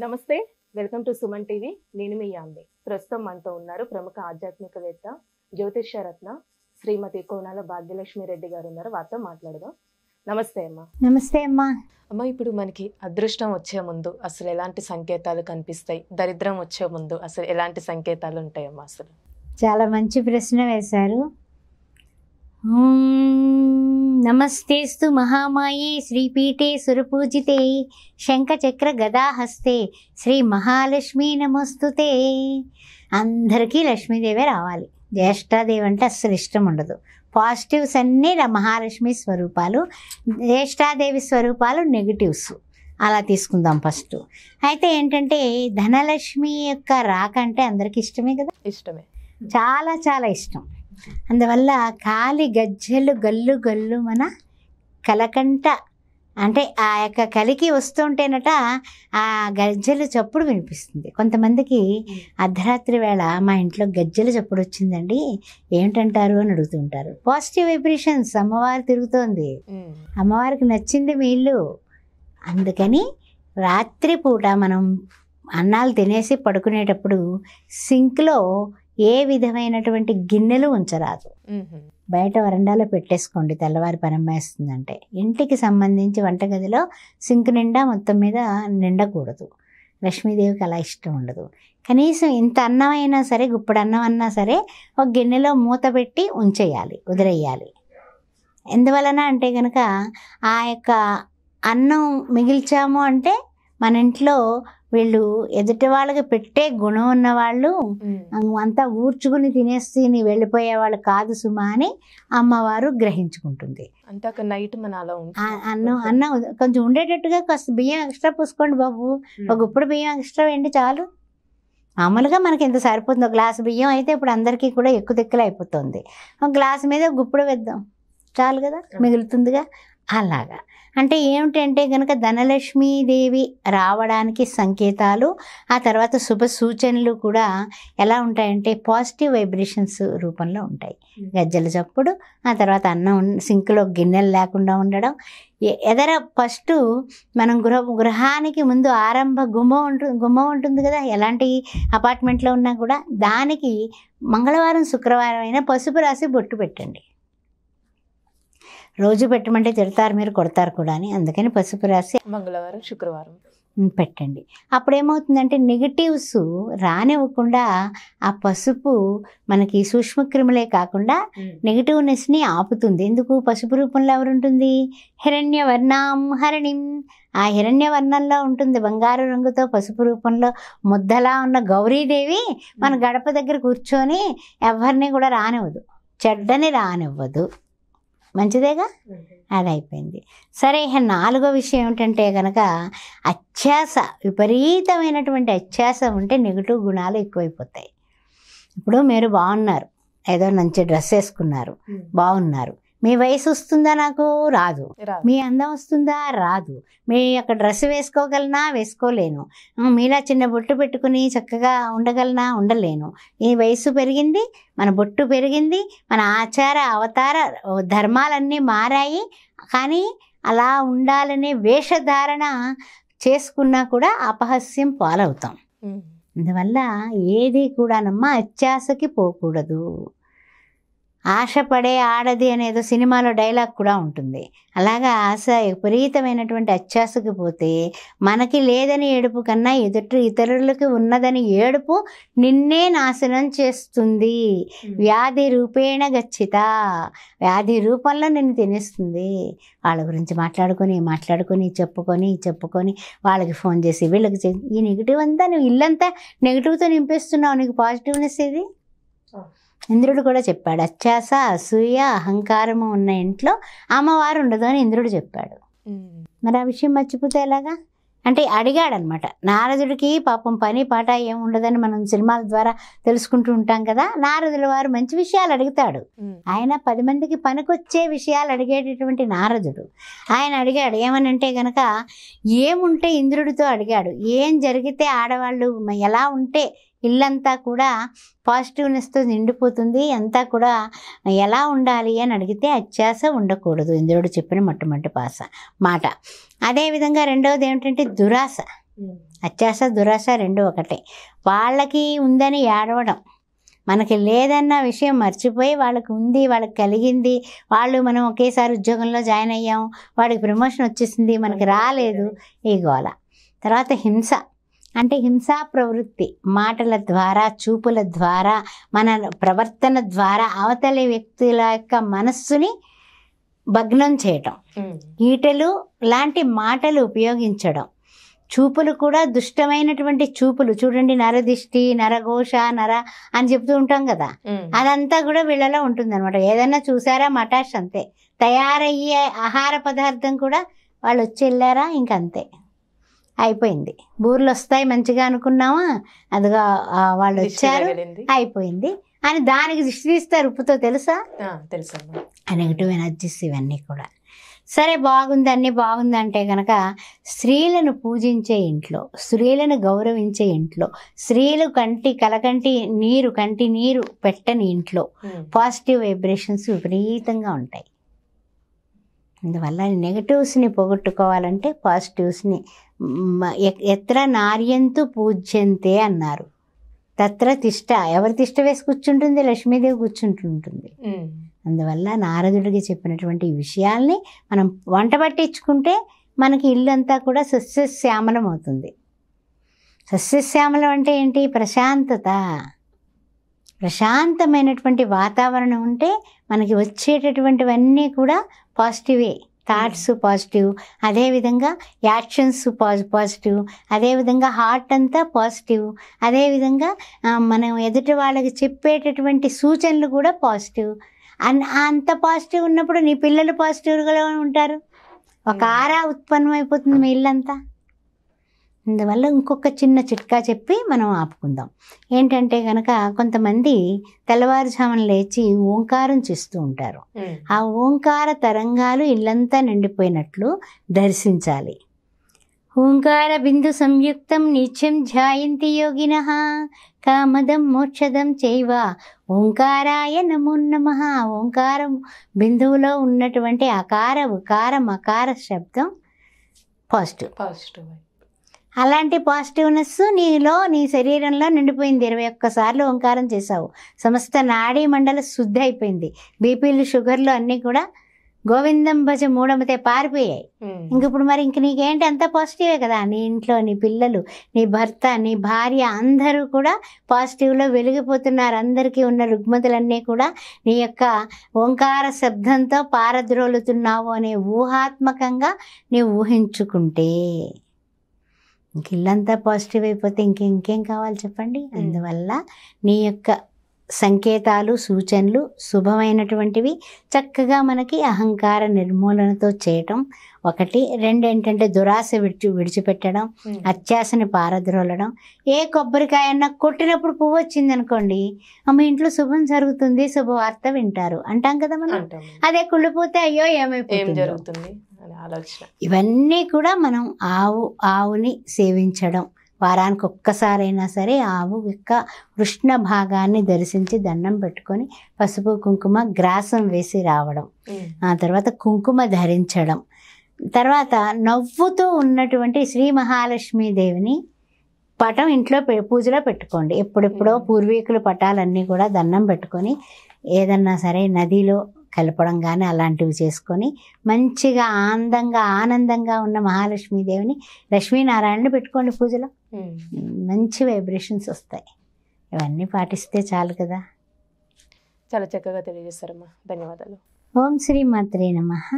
నమస్తే, welcome to Suman TV. నేను మీ యామ్ని. ప్రస్తుతం మనతో ఉన్నారు ప్రముఖ ఆధ్యాత్మికవేత్త, జ్యోతిష్యరత్న శ్రీమతి కోనాల భాగ్యలక్ష్మి రెడ్డి గారు ఉన్నారు. వారితో మాట్లాడదాం. నమస్తే అమ్మా. నమస్తే అమ్మా. అమ్మ, ఇప్పుడు మనకి అదృష్టం వచ్చే ముందు అసలు ఎలాంటి సంకేతాలు కనిపిస్తాయి? దరిద్రం వచ్చే ముందు అసలు ఎలాంటి సంకేతాలు ఉంటాయమ్మా? అసలు చాలా మంచి ప్రశ్న వేశారు. నమస్తేస్తు మహామాయే శ్రీపీఠే సురపూజితే శంఖచక్ర గదాహస్తే శ్రీ మహాలక్ష్మీ నమస్తుతే. అందరికీ లక్ష్మీదేవే రావాలి. జ్యేష్ఠాదేవి అంటే అస్సలు ఇష్టం ఉండదు. పాజిటివ్స్ అన్నీ మహాలక్ష్మి స్వరూపాలు, జ్యేష్ఠాదేవి స్వరూపాలు నెగిటివ్స్. అలా తీసుకుందాం ఫస్ట్. అయితే ఏంటంటే ధనలక్ష్మి యొక్క రాక అంటే అందరికీ ఇష్టమే కదా. ఇష్టమే, చాలా చాలా ఇష్టం. అందువల్ల కాలి గజ్జెలు గల్లు గల్లు మన కలకంట అంటే ఆ యొక్క కలికి వస్తుంటేనట ఆ గజ్జెలు చప్పుడు వినిపిస్తుంది. కొంతమందికి అర్ధరాత్రి వేళ మా ఇంట్లో గజ్జెలు చప్పుడు వచ్చిందండి, ఏమిటంటారు అని అడుగుతుంటారు. పాజిటివ్ వైబ్రేషన్స్, అమ్మవారు తిరుగుతోంది, అమ్మవారికి నచ్చింది మీ ఇల్లు. అందుకని రాత్రిపూట మనం అన్నాలు తినేసి పడుకునేటప్పుడు సింక్లో ఏ విధమైనటువంటి గిన్నెలు ఉంచరాదు. బయట వరండాలో పెట్టేసుకోండి, తెల్లవారి పనమ్మేస్తుందంటే. ఇంటికి సంబంధించి వంటగదిలో సింక్ నిండా మొత్తం మీద నిండకూడదు. లక్ష్మీదేవికి అలా ఇష్టం ఉండదు. కనీసం ఇంత అన్నం అయినా సరే, గుప్పుడు అన్నం అన్నా సరే ఒక గిన్నెలో మూత పెట్టి ఉంచేయాలి, వదిలేయాలి. ఎందువలన అంటే కనుక ఆ యొక్క అన్నం మిగిల్చాము అంటే మన ఇంట్లో వీళ్ళు ఎదుటి వాళ్ళకి పెట్టే గుణం ఉన్నవాళ్ళు అంతా ఊర్చుకుని తినేసి వెళ్ళిపోయే వాళ్ళు కాదు సుమా అని అమ్మవారు గ్రహించుకుంటుంది. అంటే ఒక నైట్ మన అలా అన్నం కొంచెం ఉండేటట్టుగా కాస్త బియ్యం ఎక్స్ట్రా పోసుకోండి బాబు. ఒక గుప్పుడు బియ్యం ఎక్స్ట్రా వేయండి చాలు. మామూలుగా మనకి ఎంత సరిపోతుంది. ఒక గ్లాసు బియ్యం అయితే ఇప్పుడు అందరికీ కూడా ఎక్కువ దిక్కులు అయిపోతుంది. ఒక గ్లాసు మీద గుప్పుడు వేద్దాం చాలు కదా, మిగులుతుందిగా. అలాగా అంటే ఏమిటంటే కనుక ధనలక్ష్మీదేవి రావడానికి సంకేతాలు, ఆ తర్వాత శుభ సూచనలు కూడా ఎలా ఉంటాయంటే పాజిటివ్ వైబ్రేషన్స్ రూపంలో ఉంటాయి. గజ్జల చప్పుడు, ఆ తర్వాత అన్నం సింక్లో గిన్నెలు లేకుండా ఉండడం. ఎదర ఫస్ట్ మనం గృహానికి ముందు ఆరంభ గుమ్మం ఉంటుంది కదా, ఎలాంటి అపార్ట్మెంట్లో ఉన్నా కూడా దానికి మంగళవారం శుక్రవారం అయినా పసుపు రాసి బొట్టు పెట్టండి. రోజు పెట్టమంటే తిడతారు, మీరు కొడతారు కూడా అని. అందుకని పసుపు రాసి మంగళవారం శుక్రవారం పెట్టండి. అప్పుడు ఏమవుతుందంటే నెగిటివ్స్ రానివ్వకుండా ఆ పసుపు మనకి సూక్ష్మక్రిములే కాకుండా నెగిటివ్నెస్ని ఆపుతుంది. ఎందుకు? పసుపు రూపంలో ఎవరుంటుంది? హిరణ్యవర్ణం హరిణిం. ఆ హిరణ్యవర్ణంలో ఉంటుంది, బంగారు రంగుతో పసుపు రూపంలో ముద్దలా ఉన్న గౌరీదేవి మన గడప దగ్గర కూర్చొని ఎవరిని కూడా రానివ్వదు, చెడ్డని రానివ్వదు. మంచిదేగా, అది అయిపోయింది. సరే, నాలుగో విషయం ఏమిటంటే కనుక అత్యాస, విపరీతమైనటువంటి అత్యాస ఉంటే నెగిటివ్ గుణాలు ఎక్కువైపోతాయి. ఇప్పుడు మీరు బాగున్నారు, ఏదో మంచి డ్రెస్ వేసుకున్నారు, బాగున్నారు. మీ వయసు వస్తుందా? నాకు రాదు. మీ అందం వస్తుందా? రాదు. మీ యొక్క డ్రెస్ వేసుకోగలనా? వేసుకోలేను. మీలా చిన్న బొట్టు పెట్టుకుని చక్కగా ఉండగలనా? ఉండలేను. ఈ వయసు పెరిగింది, మన బొట్టు పెరిగింది, మన ఆచార అవతార ధర్మాలన్నీ మారాయి. కానీ అలా ఉండాలనే వేషధారణ చేసుకున్నా కూడా అపహాస్యం పాలవుతాం. అందువల్ల ఏది కూడానమ్మా అత్యాశకి పోకూడదు. ఆశపడే ఆడది అనేదో సినిమాలో డైలాగ్ కూడా ఉంటుంది. అలాగా ఆశ విపరీతమైనటువంటి అత్యాశకి పోతే మనకి లేదని ఏడుపు కన్నా ఇతరులకి ఉన్నదని ఏడుపు నిన్నే నాశనం చేస్తుంది. వ్యాధి రూపేణ గచ్చిత, వ్యాధి రూపంలో నిన్ను తినేస్తుంది. వాళ్ళ గురించి మాట్లాడుకొని చెప్పుకొని వాళ్ళకి ఫోన్ చేసి వీళ్ళకి చేసి ఈ నెగిటివ్ అంతా నువ్వు ఇల్లంతా నెగిటివ్తో నింపేస్తున్నావు, నీకు పాజిటివ్నెస్ ఇది. ఇంద్రుడు కూడా చెప్పాడు, అత్యాస అసూయ అహంకారము ఉన్న ఇంట్లో అమ్మవారు ఉండదు అని ఇంద్రుడు చెప్పాడు. మరి ఆ విషయం మర్చిపోతే ఎలాగా? అంటే అడిగాడనమాట. నారదుడికి పాపం పని పాట ఏముండదని మనం సినిమాల ద్వారా తెలుసుకుంటూ ఉంటాం కదా. నారదుల వారు మంచి విషయాలు అడుగుతాడు. ఆయన 10 మందికి పనికొచ్చే విషయాలు అడిగేటటువంటి నారదుడు. ఆయన అడిగాడు ఏమనంటే గనక, ఏముంటే ఇంద్రుడితో అడిగాడు, ఏం జరిగితే ఆడవాళ్ళు ఎలా ఉంటే ఇల్లంతా కూడా పాజిటివ్నెస్తో నిండిపోతుంది, అంతా కూడా ఎలా ఉండాలి అని అడిగితే అత్యాశ ఉండకూడదు, ఇంద్రుడు చెప్పిన మొట్టమొదటి మాట. అదేవిధంగా రెండవది ఏమిటంటే దురాశ. అత్యాశ దురాశ రెండు ఒకటే. వాళ్ళకి ఉందని ఏడవడం, మనకి లేదన్న విషయం మర్చిపోయి వాళ్ళకి ఉంది, వాళ్ళకి కలిగింది, మనం ఒకేసారి ఉద్యోగంలో జాయిన్ అయ్యాం, వాడికి ప్రమోషన్ వచ్చేసింది, మనకి రాలేదు, ఈ గోల. తర్వాత హింస అంటే హింసా ప్రవృత్తి, మాటల ద్వారా, చూపుల ద్వారా, మన ప్రవర్తన ద్వారా అవతలి వ్యక్తుల యొక్క మనస్సుని భగ్నం చేయటం, ఈటలు లాంటి మాటలు ఉపయోగించడం, చూపులు కూడా దుష్టమైనటువంటి చూపులు. చూడండి, నరదిష్టి, నరఘోష, అని చెప్తూ ఉంటాం కదా, అదంతా కూడా వీళ్ళలో ఉంటుందన్నమాట. ఏదన్నా చూసారా మటాష్, అంతే. తయారయ్యే ఆహార పదార్థం కూడా వాళ్ళు వచ్చి వెళ్ళారా, ఇంకంతే, అయిపోయింది. బూర్లు వస్తాయి మంచిగా అనుకున్నామా, అదిగా వాళ్ళు వచ్చారు, అయిపోయింది అని దానికి దృష్టి తీస్తారు ఉప్పుతో, తెలుసా? నెగటివ్ ఎనర్జీస్ ఇవన్నీ కూడా. సరే, బాగుంది, అన్నీ బాగుంది అంటే కనుక స్త్రీలను పూజించే ఇంట్లో, స్త్రీలను గౌరవించే ఇంట్లో, స్త్రీలు కంటి నీరు పెట్టని ఇంట్లో పాజిటివ్ వైబ్రేషన్స్ విపరీతంగా ఉంటాయి. అందువల్ల నెగటివ్స్ని పోగొట్టుకోవాలంటే పాజిటివ్స్ని, ఎత్ర నార్యంతు పూజ్యంతే అన్నారు, తత్ర తిష్ట. ఎవరి తిష్ట వేసి కూర్చుంటుంది? లక్ష్మీదేవి కూర్చుంటుంటుంది. అందువల్ల నారదుడికి చెప్పినటువంటి విషయాల్ని మనం వంట పట్టించుకుంటే మనకి ఇల్లంతా కూడా సస్యశ్యామలం అవుతుంది. సస్యశ్యామలం అంటే ఏంటి? ప్రశాంతత, ప్రశాంతమైనటువంటి వాతావరణం ఉంటే మనకి వచ్చేటటువంటివన్నీ కూడా పాజిటివే. థాట్స్ పాజిటివ్, అదేవిధంగా యాక్షన్స్ పాజిటివ్, అదేవిధంగా హార్ట్ అంతా పాజిటివ్, అదేవిధంగా మనం ఎదుటి వాళ్ళకి చెప్పేటటువంటి సూచనలు కూడా పాజిటివ్. అంత పాజిటివ్ ఉన్నప్పుడు నీ పిల్లలు పాజిటివ్గా ఉంటారు. ఒక ఆరా ఉత్పన్నం అయిపోతుంది మీ ఇల్లంతా. అందువల్ల ఇంకొక చిన్న చిట్కా చెప్పి మనం ఆపుకుందాం. ఏంటంటే కనుక కొంతమంది తెల్లవారుజామున లేచి ఓంకారం చేస్తూ ఉంటారు. ఆ ఓంకార తరంగాలు ఇల్లంతా నిండిపోయినట్లు దర్శించాలి. ఓంకార బిందు సంయుక్తం నిత్యం ధ్యాయంతి యోగినః కామదం మోక్షదం చైవ ఓంకారాయ నమో నమః. ఓంకారం బిందువులో ఉన్నటువంటి అకార ఉకార మకార శబ్దం పాజిటివ్. అలాంటి పాజిటివ్నెస్ నీ శరీరంలో నిండిపోయింది. 21 సార్లు ఓంకారం చేసావు, సమస్త నాడీ మండల శుద్ధి అయిపోయింది. బీపీలు, షుగర్లు అన్నీ కూడా గోవిందం భజ మూఢమతే పారిపోయాయి. ఇప్పుడు మరి నీకేంటి? అంత పాజిటివే కదా. నీ ఇంట్లో నీ పిల్లలు, నీ భర్త, నీ భార్య అందరూ కూడా పాజిటివ్లో వెలిగిపోతున్నారు. అందరికీ ఉన్న రుగ్మతలన్నీ కూడా నీ యొక్క ఓంకార శబ్దంతో పారద్రోలుతున్నావు అనే ఊహాత్మకంగా నీవు ఊహించుకుంటే ఇల్లంతా పాజిటివ్ అయిపోతే ఇంకేం కావాలి చెప్పండి. అందువల్ల నీ యొక్క సంకేతాలు, సూచనలు శుభమైనటువంటివి చక్కగా మనకి అహంకార నిర్మూలనతో చేయటం ఒకటి. 2 ఏంటంటే దురాశ విడిచిపెట్టడం, అత్యాశని పారద్రోలడం. ఏ కొబ్బరికాయన్నా కొట్టినప్పుడు పువ్వు వచ్చింది అనుకోండి, మీ ఇంట్లో శుభం జరుగుతుంది, శుభవార్త వింటారు అంటాం కదా మనం. అదే కుళ్ళిపోతే అయ్యో ఏమైపోతుంది. ఇవన్నీ కూడా మనం ఆవుని సేవించడం, వారానికి ఒక్కసారైనా సరే ఆవు యొక్క కృష్ణ భాగాన్ని దర్శించి దండం పెట్టుకొని పసుపు కుంకుమ గ్రాసం వేసి రావడం, ఆ తర్వాత కుంకుమ ధరించడం, తర్వాత నవ్వుతూ ఉన్నటువంటి శ్రీ మహాలక్ష్మీదేవిని పటం ఇంట్లో పూజలో పెట్టుకోండి. ఎప్పుడెప్పుడో పూర్వీకుల పటాలన్నీ కూడా దండం పెట్టుకొని ఏదన్నా సరే నదిలో కలపడం కానీ అలాంటివి చేసుకొని మంచిగా ఆనందంగా ఉన్న మహాలక్ష్మీదేవిని, లక్ష్మీనారాయణని పెట్టుకోండి పూజలో. మంచి వైబ్రేషన్స్ వస్తాయి. ఇవన్నీ పాటిస్తే చాలు కదా. చాలా చక్కగా తెలియజేస్తారమ్మా, ధన్యవాదాలు. ఓం శ్రీ మాత్రే నమః.